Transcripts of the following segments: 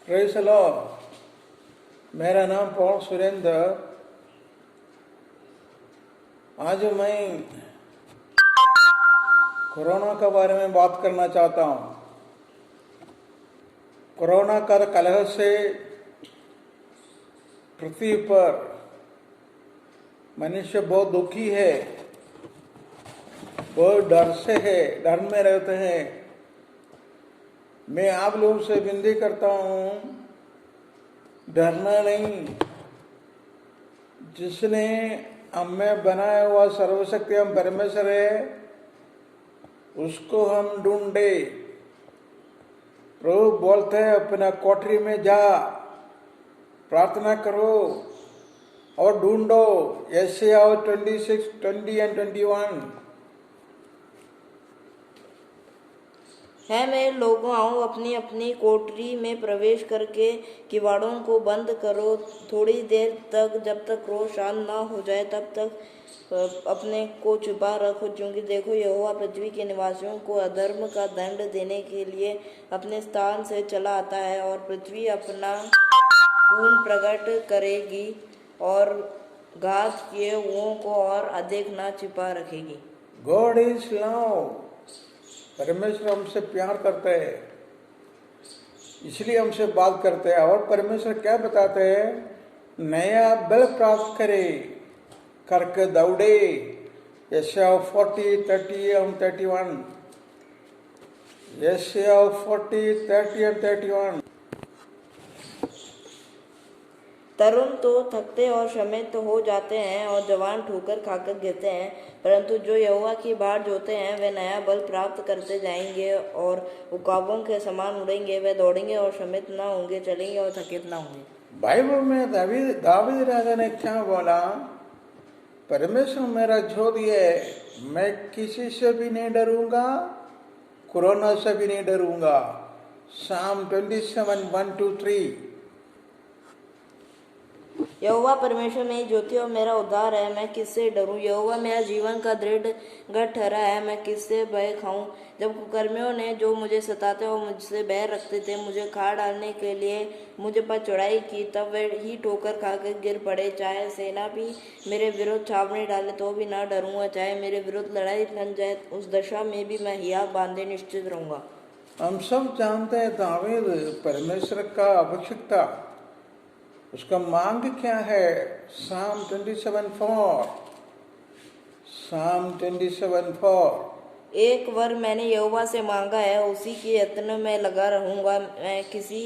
Praise the Lord. मेरा नाम Paul Surendra. आज मैं कोरोना के बारे में बात करना चाहता हूँ। कोरोना का कलह से पृथ्वी पर मनुष्य बहुत दुखी है, बहुत डर से है, डर में रहते हैं। मैं आप लोगों से विनती करता हूँ, डरना नहीं। जिसने हमें बनाया हुआ सर्वशक्ति हम परमेश्वर है, उसको हम ढूंढे। प्रभु बोलते हैं अपना कोठरी में जा, प्रार्थना करो और ढूंढो। यशायाह 26, 20 and 21। है मैं लोगों आओ अपनी अपनी कोठरी में प्रवेश करके किवाड़ों को बंद करो थोड़ी देर तक, जब तक क्रोध शांत ना हो जाए तब तक अपने को छुपा रखो, क्योंकि देखो यहोवा पृथ्वी के निवासियों को अधर्म का दंड देने के लिए अपने स्थान से चला आता है, और पृथ्वी अपना खून प्रकट करेगी और घात किए हुओं को और अधिक ना छिपा रखेगी। God is love. परमेश्वर हमसे प्यार करते हैं, इसलिए हमसे बात करते हैं। और परमेश्वर क्या बताते हैं? नया बल प्राप्त करे करके दौड़े। यशायाह 40, 30 and 31। यशायाह 40, 30 and 31। तरुण तो थकते और श्रमित हो जाते हैं और जवान ठोकर खाकर गिरते हैं, परंतु जो यहोवा की बाट जोते हैं वे नया बल प्राप्त करते जाएंगे और उकाबों के समान उड़ेंगे। वे दौड़ेंगे और श्रमित न होंगे, चलेंगे और थकित न होंगे। बाइबल में दावीद राजा ने क्या बोला? परमेश्वर मेरा ज्योति है, मैं किसी से भी नहीं डरूंगा, कोरोना से भी नहीं डरूंगा। Psalm 27, 1 to 3। यहोवा परमेश्वर मेरी ज्योति और मेरा उद्धार है, मैं किससे डरूं। यहोवा मेरा जीवन का दृढ़ गढ़ ठहरा है, मैं किससे भय खाऊं। जब कुकर्मियों ने जो मुझे सताते और मुझसे बैर रखते थे, मुझे खा डालने के लिए मुझ पर चढ़ाई की, तब वे ही ठोकर खाकर गिर पड़े। चाहे सेना भी मेरे विरुद्ध छावनी डाले तो भी ना डरूंगा, चाहे मेरे विरुद्ध लड़ाई बन जाए, उस दशा में भी मैं हियाव बांधे निश्चित रहूंगा। हम सब जानते हैं दावीद परमेश्वर का अभिषिक्त था। उसका मांग क्या है? Psalm 27:4। Psalm 27:4। एक वर मैंने यहोवा से मांगा है, उसी के यत्न में लगा रहूंगा। मैं किसी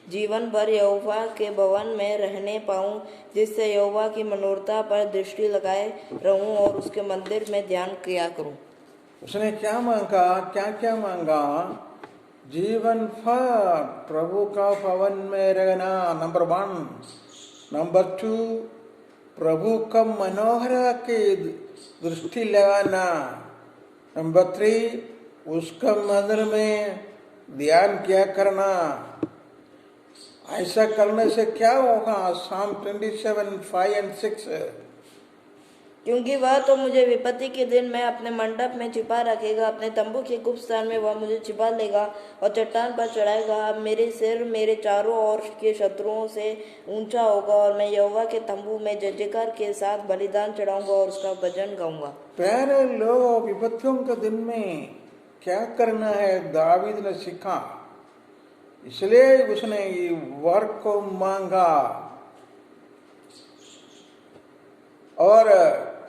जीवन भर यहोवा के भवन में रहने पाऊं, जिससे यहोवा की मनोरथा पर दृष्टि लगाए रहूं और उसके मंदिर में ध्यान किया करूं। उसने क्या मांगा? क्या क्या मांगा? जीवन भर प्रभु का भवन में रहना, नंबर 1। नंबर 2, प्रभु का मनोहर की दृष्टि लगाना। नंबर 3, उसका मंदिर में ध्यान किया करना। ऐसा करने से क्या होगा? Psalm 27, 5 and 6। क्योंकि वह तो मुझे विपत्ति के दिन में अपने मंडप में छिपा रखेगा, अपने तंबू के गुप्त स्थान में वह मुझे छिपा लेगा और चट्टान पर चढ़ाएगा। मेरे सिर मेरे चारों ओर के शत्रुओं से ऊंचा होगा, और मैं यहोवा के तंबू में जय जयकार के साथ बलिदान चढ़ाऊंगा और उसका भजन गाऊंगा। प्यारे लोग, विपत्तियों के दिन में क्या करना है दावीद ने सीखा, इसलिए उसने ये वर को मांगा। और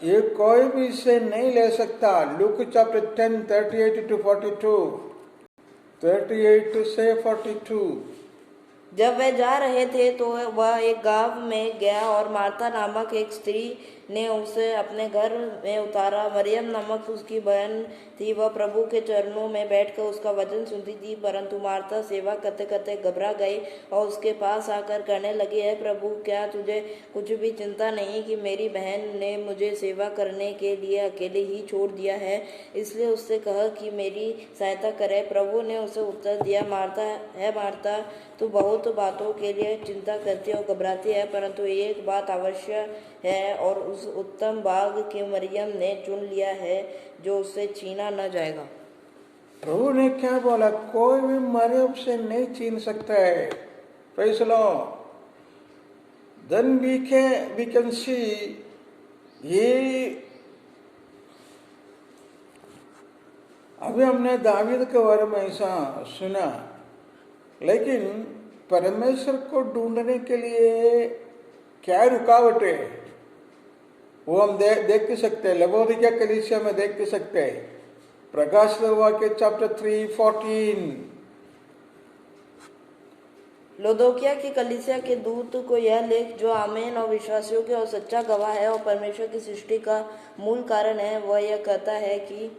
ये कोई भी इसे नहीं ले सकता। Luke chapter 10, 38 to 42। 38 से 42। जब वे जा रहे थे तो वह एक गांव में गया, और मार्था नामक एक स्त्री ने उसे अपने घर में उतारा। मरियम नामक उसकी बहन थी, वह प्रभु के चरणों में बैठकर उसका वचन सुनती थी। परंतु मार्था सेवा करते करते घबरा गई और उसके पास आकर कहने लगी, है प्रभु, क्या तुझे कुछ भी चिंता नहीं कि मेरी बहन ने मुझे सेवा करने के लिए अकेले ही छोड़ दिया है? इसलिए उससे कहा कि मेरी सहायता करे। प्रभु ने उसे उत्तर दिया, मार्था, तू बहुत बातों के लिए चिंता करती है और घबराती है, परंतु एक बात अवश्य है, और उस उत्तम भाग के मरियम ने चुन लिया है, जो उससे छीना न जाएगा। प्रभु ने क्या बोला? कोई भी मरियम से नहीं छीन सकता है। Praise the Lord. Then we can see ये अभी हमने दावीद के बारे में ऐसा सुना, लेकिन परमेश्वर को ढूंढने के लिए क्या रुकावट है वो हम देख सकते हैं। लवोदिकिया कलीसिया में देख सकते हैं। प्रकाश वाक्य चैप्टर 3:14। लोदोकिया की कलीसिया के दूत को यह लेख, जो आमीन और विश्वासियों के और सच्चा गवाह है और परमेश्वर की सृष्टि का मूल कारण है, वह यह कहता है कि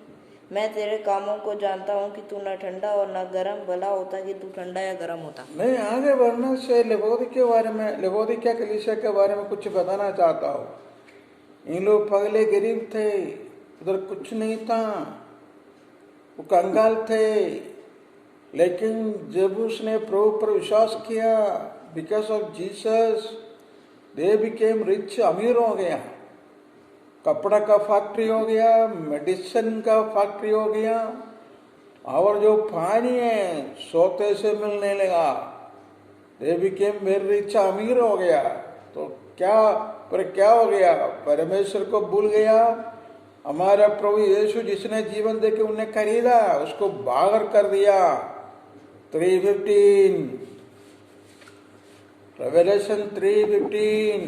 मैं तेरे कामों को जानता हूँ कि तू न ठंडा और न गर्म, भला होता कि तू ठंडा या गर्म होता। मैं आगे बढ़ने से लवोदिकिया कलीसिया के बारे में कुछ बताना चाहता हूँ। इन लोग पहले गरीब थे, उधर कुछ नहीं था, वो कंगाल थे, लेकिन जब उसने प्रभु पर विश्वास किया, because of Jesus they became rich, अमीर हो गया। कपड़ा का फैक्ट्री हो गया, मेडिसिन का फैक्ट्री हो गया, और जो पानी है सोते से मिलने लगा। दे बिकेम वेरी रिच, अमीर हो गया। तो क्या हो गया? परमेश्वर को भूल गया। हमारा प्रभु यीशु जिसने जीवन देके उन्हें खरीदा, उसको बाहर कर दिया। 3:15 रेवलेशन 3:15।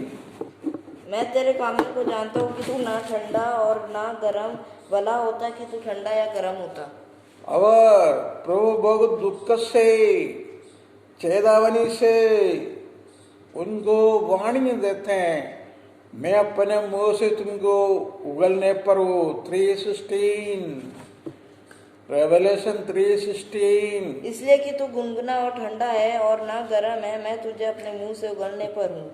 मैं तेरे कामों को जानता हूँ कि तू ना ठंडा और ना गर्म, भला होता कि तू ठंडा या गर्म होता। और प्रभु बहुत दुख से, चेतावनी से उनको वार्निंग देते हैं, मैं अपने मुंह से तुमको उगलने पर हूँ। 3:16 रेवलेशन 3:16। इसलिए कि तू गुनगुना और ठंडा है और ना गर्म है, मैं तुझे अपने मुंह से उगलने पर हूँ।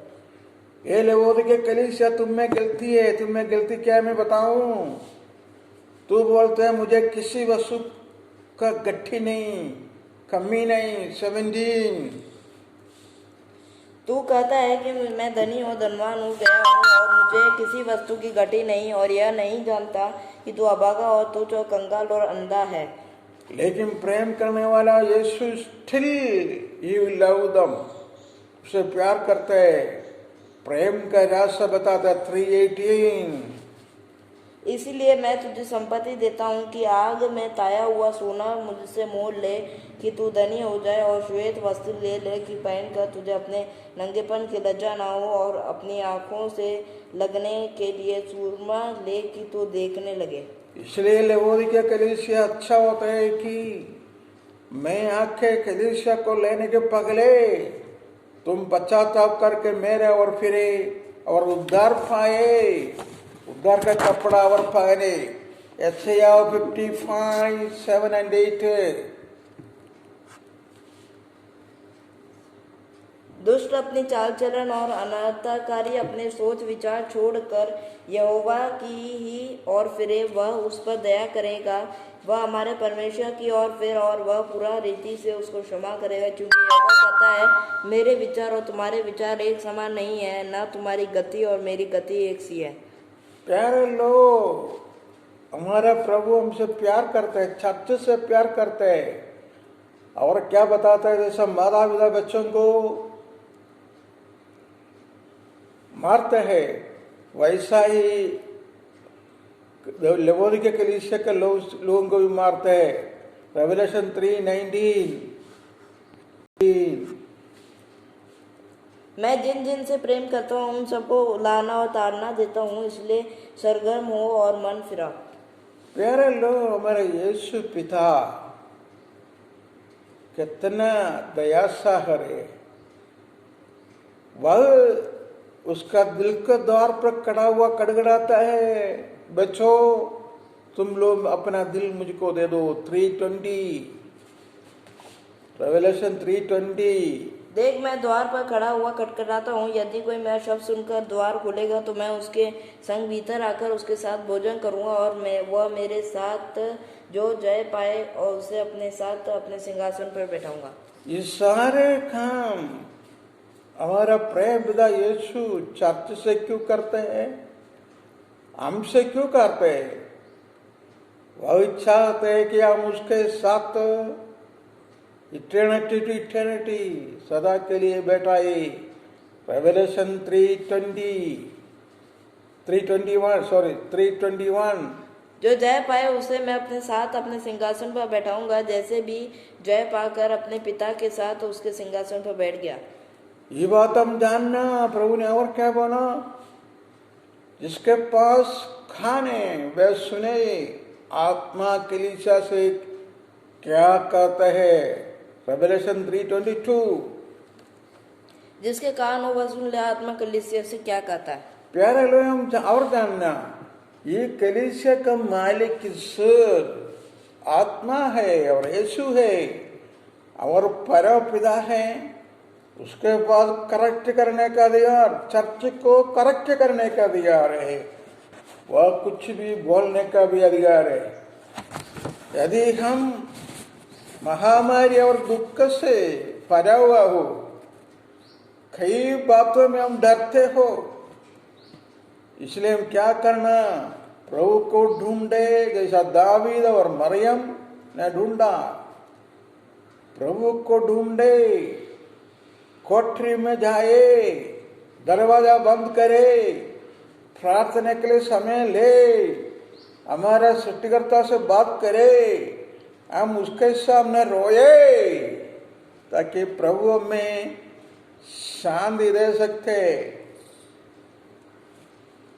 ये लवोदिकिया कलीसिया, तुम में गलती है। तुम में गलती क्या है मैं बताऊं? तू बोलते है मुझे किसी वस्तु का गट्ठी नहीं, कमी नहीं। 17 तू कहता है कि मैं धनी और धनवान हो गया हूँ और मुझे किसी वस्तु की घटी नहीं, और यह नहीं जानता कि तू अभागा और तुच्छ और कंगाल और अंधा है। लेकिन प्रेम करने वाला यीशु स्टिल यू लव दम, उसे प्यार करते है। प्रेम का रास्ता बताता है 3:18। इसीलिए मैं तुझे संपत्ति देता हूँ कि आग में ताया हुआ सोना मुझसे मोल ले, कि तू धनी हो जाए, और श्वेत वस्त्र ले ले कि पहनकर तुझे अपने नंगेपन की लज्जा ना हो, और अपनी आंखों से लगने के लिए सुरमा ले कि तू देखने लगे। इसलिए लवोदिकिया कलीसिया अच्छा होता है कि मैं आके कलीसिया को लेने के पगले तुम पश्चाताप करके मेरे और फिरे और उद्धार पाए, उद्धार का कपड़ा और पहने। यशायाह 55:7 and 8। दुष्ट अपनी चाल चलन और अनर्थकारी अपने सोच विचार छोड़कर यहोवा की ही ओर फिरे, वह उस पर दया करेगा, वह हमारे परमेश्वर की ओर फिर, और वह पूरा रीति से उसको क्षमा करेगा। क्योंकि यहोवा कहता है, मेरे विचार और तुम्हारे विचार एक समान नहीं है, न तुम्हारी गति और मेरी गति एक सी है। प्यारे लोग, हमारा प्रभु हमसे प्यार करते हैं, छत से प्यार करते हैं। और क्या बताता है? जैसा माता पिता बच्चों को मारते हैं, वैसा ही लवोदिकिया कलीसिया के लोगों को भी मारते हैं। रेवलेशन 3:19। मैं जिन जिन से प्रेम करता हूँ उन सबको लाना और ताड़ना देता हूँ, इसलिए सरगर्म हो और मन फिरा। प्यारे लोग, हमारे यीशु पिता कितना दया सागर है। वह उसका दिल के द्वार पर खड़ा हुआ कड़गड़ाता है, बच्चों तुम लोग अपना दिल मुझको दे दो। 3:20 रेवलेशन 3:20। देख, मैं द्वार पर खड़ा हुआ खटखटाता हूँ, यदि कोई मेरा शब्द सुनकर द्वार खोलेगा तो मैं उसके संग भीतर आकर उसके साथ भोजन करूँगा, और वह मेरे साथ जो जय पाए और उसे अपने साथ अपने सिंहासन पर बैठाऊंगा। ये सारे काम हमारा प्रेम पिता यीशु चर्च से क्यों करते हैं? हमसे क्यों करते हैं? वह इच्छा होते है कि हम उसके साथ इटर्निटी टू इटर्निटी, सदा के लिए बैठा है। रेवलेशन 321 जो जय पाए उसे मैं अपने साथ अपने सिंहासन पर बैठाऊंगा, जैसे भी जय पाकर अपने पिता के साथ उसके सिंहासन पर बैठ गया। ये बात हम जानना, प्रभु ने और क्या बोला? जिसके पास खाने वह सुने आत्मा कलीसिया से क्या कहता है। रेवलेशन 3:22। जिसके कान हो वह सुन ले, आत्मा कलीसिया से क्या कहता है। प्यारे लोग, हम और जानना, ये कलीसिया का मालिक ईश्वर आत्मा है और यीशु है और परमपिता है। उसके पास करेक्ट करने का अधिकार, चर्च को करेक्ट करने का अधिकार है, वह कुछ भी बोलने का भी अधिकार है। यदि हम महामारी और दुख से भरा हुआ हो, कई बातों में हम डरते हो, इसलिए हम क्या करना? प्रभु को ढूंढे, जैसा दावीद और मरियम ने ढूंढा। प्रभु को ढूंढे, कोठरी में जाए, दरवाजा बंद करे, प्रार्थना के लिए समय ले, हमारा सृष्टिकर्ता से बात करे, हम उसके सामने रोए, ताकि प्रभु हमें शांति दे सकते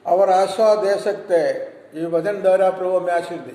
और आशा दे सकते। ये वचन द्वारा प्रभु में आशीष दे।